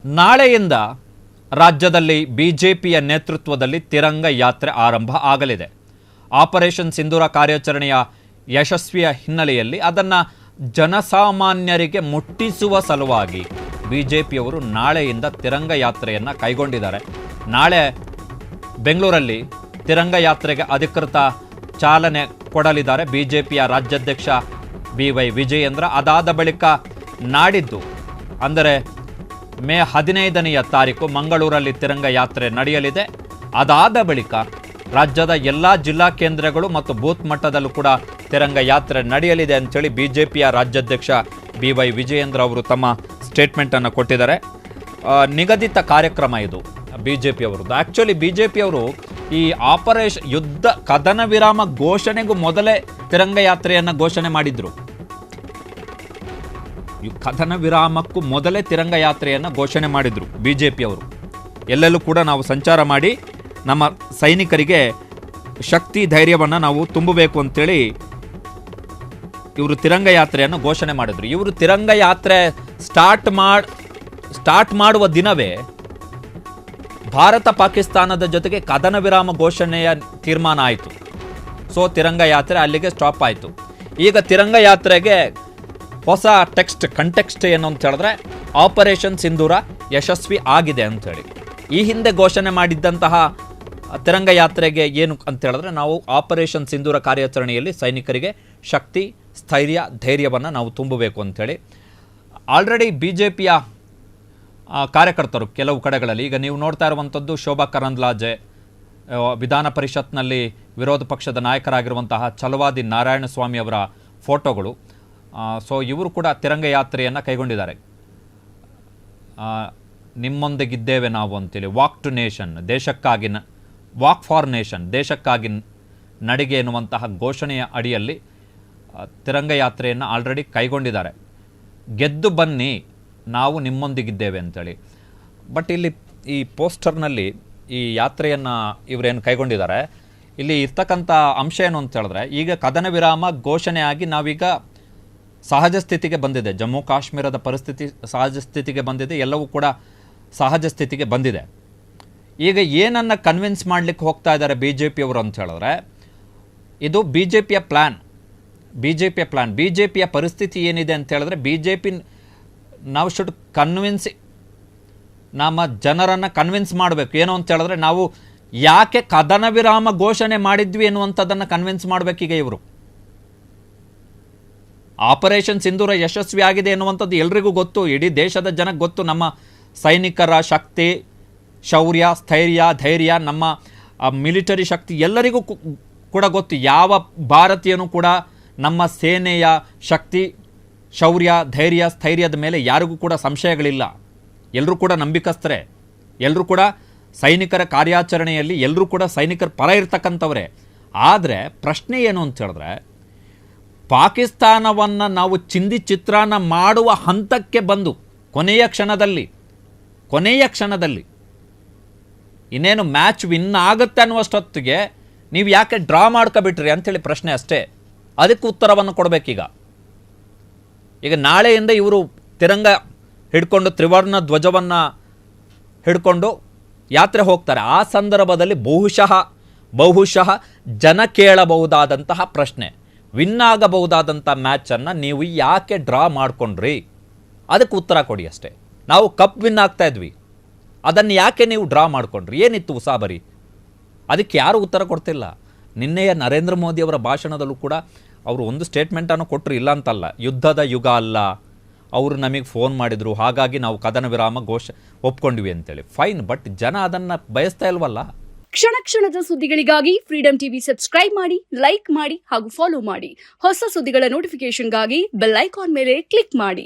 ನಾಳೆಯಿಂದ ರಾಜ್ಯದಲ್ಲಿ ಬಿಜೆಪಿಯ ನೇತೃತ್ವದಲ್ಲಿ ತಿರಂಗ ಯಾತ್ರೆ ಆರಂಭ ಆಗಲಿದೆ. ಆಪರೇಷನ್ ಸಿಂಧೂರ ಕಾರ್ಯಾಚರಣೆಯ ಯಶಸ್ವಿಯ ಹಿನ್ನೆಲೆಯಲ್ಲಿ ಅದನ್ನು ಜನಸಾಮಾನ್ಯರಿಗೆ ಮುಟ್ಟಿಸುವ ಸಲುವಾಗಿ ಬಿಜೆಪಿಯವರು ನಾಳೆಯಿಂದ ತಿರಂಗ ಯಾತ್ರೆಯನ್ನು ಕೈಗೊಂಡಿದ್ದಾರೆ. ನಾಳೆ ಬೆಂಗಳೂರಲ್ಲಿ ತಿರಂಗ ಯಾತ್ರೆಗೆ ಅಧಿಕೃತ ಚಾಲನೆ ಕೊಡಲಿದ್ದಾರೆ ಬಿಜೆಪಿಯ ರಾಜ್ಯಾಧ್ಯಕ್ಷ BY ವಿಜಯೇಂದ್ರ. ಅದಾದ ಬಳಿಕ ನಾಡಿದ್ದು ಅಂದರೆ ಮೇ 15ನೆಯ ತಾರೀಕು ಮಂಗಳೂರಲ್ಲಿ ತಿರಂಗ ಯಾತ್ರೆ ನಡೆಯಲಿದೆ. ಅದಾದ ಬಳಿಕ ರಾಜ್ಯದ ಎಲ್ಲ ಜಿಲ್ಲಾ ಕೇಂದ್ರಗಳು ಮತ್ತು ಬೂತ್ ಮಟ್ಟದಲ್ಲೂ ಕೂಡ ತಿರಂಗ ಯಾತ್ರೆ ನಡೆಯಲಿದೆ ಅಂತೇಳಿ ಬಿಜೆಪಿಯ ರಾಜ್ಯಾಧ್ಯಕ್ಷ BY ವಿಜಯೇಂದ್ರ ಅವರು ತಮ್ಮ ಸ್ಟೇಟ್ಮೆಂಟನ್ನು ಕೊಟ್ಟಿದ್ದಾರೆ. ನಿಗದಿತ ಕಾರ್ಯಕ್ರಮ ಇದು ಬಿಜೆಪಿಯವರದ್ದು. ಆ್ಯಕ್ಚುಲಿ ಬಿಜೆಪಿಯವರು ಈ ಆಪರೇಷನ್ ಯುದ್ಧ ಕದನ ವಿರಾಮ ಘೋಷಣೆಗೂ ಮೊದಲೇ ತಿರಂಗ ಯಾತ್ರೆಯನ್ನು ಘೋಷಣೆ ಮಾಡಿದ್ರು. ಕದನ ವಿರಾಮಕ್ಕೂ ಮೊದಲೇ ತಿರಂಗ ಯಾತ್ರೆಯನ್ನು ಘೋಷಣೆ ಮಾಡಿದ್ರು ಬಿಜೆಪಿಯವರು. ಎಲ್ಲೆಲ್ಲೂ ಕೂಡ ನಾವು ಸಂಚಾರ ಮಾಡಿ ನಮ್ಮ ಸೈನಿಕರಿಗೆ ಶಕ್ತಿ ಧೈರ್ಯವನ್ನು ನಾವು ತುಂಬಬೇಕು ಅಂತೇಳಿ ಇವರು ತಿರಂಗ ಯಾತ್ರೆಯನ್ನು ಘೋಷಣೆ ಮಾಡಿದ್ರು. ಇವರು ತಿರಂಗ ಯಾತ್ರೆ ಸ್ಟಾರ್ಟ್ ಮಾಡುವ ದಿನವೇ ಭಾರತ ಪಾಕಿಸ್ತಾನದ ಜೊತೆಗೆ ಕದನ ವಿರಾಮ ಘೋಷಣೆಯ ತೀರ್ಮಾನ ಆಯಿತು. ಸೊ ತಿರಂಗ ಯಾತ್ರೆ ಅಲ್ಲಿಗೆ ಸ್ಟಾಪ್ ಆಯಿತು. ಈಗ ತಿರಂಗ ಯಾತ್ರೆಗೆ ಹೊಸ ಕಂಟೆಕ್ಸ್ಟ್ ಏನು ಅಂತ ಹೇಳಿದ್ರೆ ಆಪರೇಷನ್ ಸಿಂಧೂರ ಯಶಸ್ವಿ ಆಗಿದೆ ಅಂಥೇಳಿ. ಈ ಹಿಂದೆ ಘೋಷಣೆ ಮಾಡಿದ್ದಂತಹ ತಿರಂಗ ಯಾತ್ರೆಗೆ ಏನು ಅಂತ ಹೇಳಿದ್ರೆ ನಾವು ಆಪರೇಷನ್ ಸಿಂಧೂರ ಕಾರ್ಯಾಚರಣೆಯಲ್ಲಿ ಸೈನಿಕರಿಗೆ ಶಕ್ತಿ ಸ್ಥೈರ್ಯ ಧೈರ್ಯವನ್ನು ನಾವು ತುಂಬಬೇಕು ಅಂಥೇಳಿ ಆಲ್ರೆಡಿ ಬಿಜೆಪಿಯ ಕಾರ್ಯಕರ್ತರು ಕೆಲವು ಕಡೆಗಳಲ್ಲಿ ಈಗ ನೀವು ನೋಡ್ತಾ ಇರುವಂಥದ್ದು ಶೋಭಾ ಕರಂದ್ಲಾಜೆ, ವಿಧಾನ ಪರಿಷತ್ನಲ್ಲಿ ವಿರೋಧ ಪಕ್ಷದ ನಾಯಕರಾಗಿರುವಂತಹ ಛಲವಾದಿ ನಾರಾಯಣಸ್ವಾಮಿ ಅವರ ಫೋಟೋಗಳು. ಸೊ ಇವರು ಕೂಡ ತಿರಂಗ ಯಾತ್ರೆಯನ್ನು ಕೈಗೊಂಡಿದ್ದಾರೆ. ನಿಮ್ಮೊಂದಿಗಿದ್ದೇವೆ ನಾವು ಅಂತೇಳಿ ವಾಕ್ ಟು ನೇಷನ್, ದೇಶಕ್ಕಾಗಿ ವಾಕ್ ಫಾರ್ ನೇಷನ್, ದೇಶಕ್ಕಾಗಿ ನಡಿಗೆ ಎನ್ನುವಂತಹ ಘೋಷಣೆಯ ಅಡಿಯಲ್ಲಿ ತಿರಂಗ ಯಾತ್ರೆಯನ್ನು ಆಲ್ರೆಡಿ ಕೈಗೊಂಡಿದ್ದಾರೆ. ಗೆದ್ದು ಬನ್ನಿ ನಾವು ನಿಮ್ಮೊಂದಿಗಿದ್ದೇವೆ ಅಂತೇಳಿ. ಬಟ್ ಇಲ್ಲಿ ಈ ಪೋಸ್ಟರ್ನಲ್ಲಿ ಈ ಯಾತ್ರೆಯನ್ನು ಇವರೇನು ಕೈಗೊಂಡಿದ್ದಾರೆ, ಇಲ್ಲಿ ಇರ್ತಕ್ಕಂಥ ಅಂಶ ಏನು ಅಂತ ಹೇಳಿದ್ರೆ ಈಗ ಕದನ ವಿರಾಮ ಘೋಷಣೆ ಆಗಿ ನಾವೀಗ ಸಹಜ ಸ್ಥಿತಿಗೆ ಬಂದಿದೆ. ಜಮ್ಮು ಕಾಶ್ಮೀರದ ಪರಿಸ್ಥಿತಿ ಸಹಜ ಸ್ಥಿತಿಗೆ ಬಂದಿದೆ, ಎಲ್ಲವೂ ಕೂಡ ಸಹಜ ಸ್ಥಿತಿಗೆ ಬಂದಿದೆ. ಈಗ ಏನನ್ನು ಕನ್ವಿನ್ಸ್ ಮಾಡಲಿಕ್ಕೆ ಹೋಗ್ತಾ ಇದ್ದಾರೆ ಬಿಜೆಪಿಯವರು ಅಂತ ಹೇಳಿದ್ರೆ ಇದು ಬಿಜೆಪಿಯ ಪ್ಲ್ಯಾನ್. ಬಿಜೆಪಿಯ ಪರಿಸ್ಥಿತಿ ಏನಿದೆ ಅಂತ ಹೇಳಿದ್ರೆ ಬಿಜೆಪಿ ನಾವು ಶುಡ್ ನಮ್ಮ ಜನರನ್ನು ಕನ್ವಿನ್ಸ್ ಮಾಡಬೇಕು. ಏನು ಅಂತ ಹೇಳಿದ್ರೆ ನಾವು ಯಾಕೆ ಕದನ ವಿರಾಮ ಘೋಷಣೆ ಮಾಡಿದ್ವಿ ಎನ್ನುವಂಥದ್ದನ್ನು ಕನ್ವಿನ್ಸ್ ಮಾಡಬೇಕೀಗ ಇವರು. ಆಪರೇಷನ್ ಸಿಂಧೂರ ಯಶಸ್ವಿ ಆಗಿದೆ ಎನ್ನುವಂಥದ್ದು ಎಲ್ರಿಗೂ ಗೊತ್ತು, ಇಡೀ ದೇಶದ ಜನಕ್ಕೆ ಗೊತ್ತು. ನಮ್ಮ ಸೈನಿಕರ ಶಕ್ತಿ ಶೌರ್ಯ ಸ್ಥೈರ್ಯ ಧೈರ್ಯ ನಮ್ಮ ಮಿಲಿಟರಿ ಶಕ್ತಿ ಎಲ್ಲರಿಗೂ ಕೂಡ ಗೊತ್ತು. ಯಾವ ಭಾರತೀಯನೂ ಕೂಡ ನಮ್ಮ ಸೇನೆಯ ಶಕ್ತಿ ಶೌರ್ಯ ಧೈರ್ಯ ಸ್ಥೈರ್ಯದ ಮೇಲೆ ಯಾರಿಗೂ ಕೂಡ ಸಂಶಯಗಳಿಲ್ಲ. ಎಲ್ಲರೂ ಕೂಡ ನಂಬಿಕಸ್ಥರೇ, ಎಲ್ಲರೂ ಕೂಡ ಸೈನಿಕರ ಕಾರ್ಯಾಚರಣೆಯಲ್ಲಿ ಎಲ್ಲರೂ ಕೂಡ ಸೈನಿಕರ ಪರ ಇರ್ತಕ್ಕಂಥವರೇ. ಆದರೆ ಪ್ರಶ್ನೆ ಏನು ಅಂತ ಹೇಳಿದ್ರೆ ಪಾಕಿಸ್ತಾನವನ್ನು ನಾವು ಚಿಂದಿ ಚಿತ್ರಾನ್ನ ಮಾಡುವ ಹಂತಕ್ಕೆ ಬಂದು ಕೊನೆಯ ಕ್ಷಣದಲ್ಲಿ ಇನ್ನೇನು ಮ್ಯಾಚ್ ವಿನ್ ಆಗುತ್ತೆ ಅನ್ನುವಷ್ಟೊತ್ತಿಗೆ ನೀವು ಯಾಕೆ ಡ್ರಾ ಮಾಡ್ಕೊಬಿಟ್ರಿ ಅಂಥೇಳಿ ಪ್ರಶ್ನೆ ಅಷ್ಟೇ. ಅದಕ್ಕೆ ಉತ್ತರವನ್ನು ಕೊಡಬೇಕೀಗ. ಈಗ ನಾಳೆಯಿಂದ ಇವರು ತಿರಂಗ ಹಿಡ್ಕೊಂಡು ತ್ರಿವರ್ಣ ಧ್ವಜವನ್ನು ಹಿಡ್ಕೊಂಡು ಯಾತ್ರೆ ಹೋಗ್ತಾರೆ. ಆ ಸಂದರ್ಭದಲ್ಲಿ ಬಹುಶಃ ಜನ ಕೇಳಬಹುದಾದಂತಹ ಪ್ರಶ್ನೆ, ವಿನ್ ಆಗಬಹುದಾದಂಥ ಮ್ಯಾಚನ್ನು ನೀವು ಯಾಕೆ ಡ್ರಾ ಮಾಡಿಕೊಂಡ್ರಿ, ಅದಕ್ಕೆ ಉತ್ತರ ಕೊಡಿ ಅಷ್ಟೇ. ನಾವು ಕಪ್ ವಿನ್ ಆಗ್ತಾ ಇದ್ವಿ, ಅದನ್ನು ಯಾಕೆ ನೀವು ಡ್ರಾ ಮಾಡಿಕೊಂಡ್ರಿ, ಏನಿತ್ತು ಉಸಾಬರಿ? ಅದಕ್ಕೆ ಯಾರೂ ಉತ್ತರ ಕೊಡ್ತಿಲ್ಲ. ನಿನ್ನೆಯ ನರೇಂದ್ರ ಮೋದಿ ಅವರ ಭಾಷಣದಲ್ಲೂ ಕೂಡ ಅವರು ಒಂದು ಸ್ಟೇಟ್ಮೆಂಟನ್ನು ಕೊಟ್ಟರು, ಇಲ್ಲ ಅಂತಲ್ಲ, ಯುದ್ಧದ ಯುಗ ಅಲ್ಲ, ಅವರು ನಮಗೆ ಫೋನ್ ಮಾಡಿದರು, ಹಾಗಾಗಿ ನಾವು ಕದನ ವಿರಾಮ ಒಪ್ಕೊಂಡ್ವಿ ಅಂತೇಳಿ. ಫೈನ್, ಬಟ್ ಜನ ಅದನ್ನು ಬಯಸ್ತಾ ಇಲ್ವಲ್ಲ. ಕ್ಷಣ ಕ್ಷಣದ ಸುದ್ದಿಗಳಿಗಾಗಿ ಫ್ರೀಡಂ ಟಿವಿ ಸಬ್ಸ್ಕ್ರೈಬ್ ಮಾಡಿ, ಲೈಕ್ ಮಾಡಿ ಹಾಗೂ ಫಾಲೋ ಮಾಡಿ. ಹೊಸ ಸುದ್ದಿಗಳ ನೋಟಿಫಿಕೇಶನ್ಗಾಗಿ ಬೆಲ್ ಐಕಾನ್ ಮೇಲೆ ಕ್ಲಿಕ್ ಮಾಡಿ.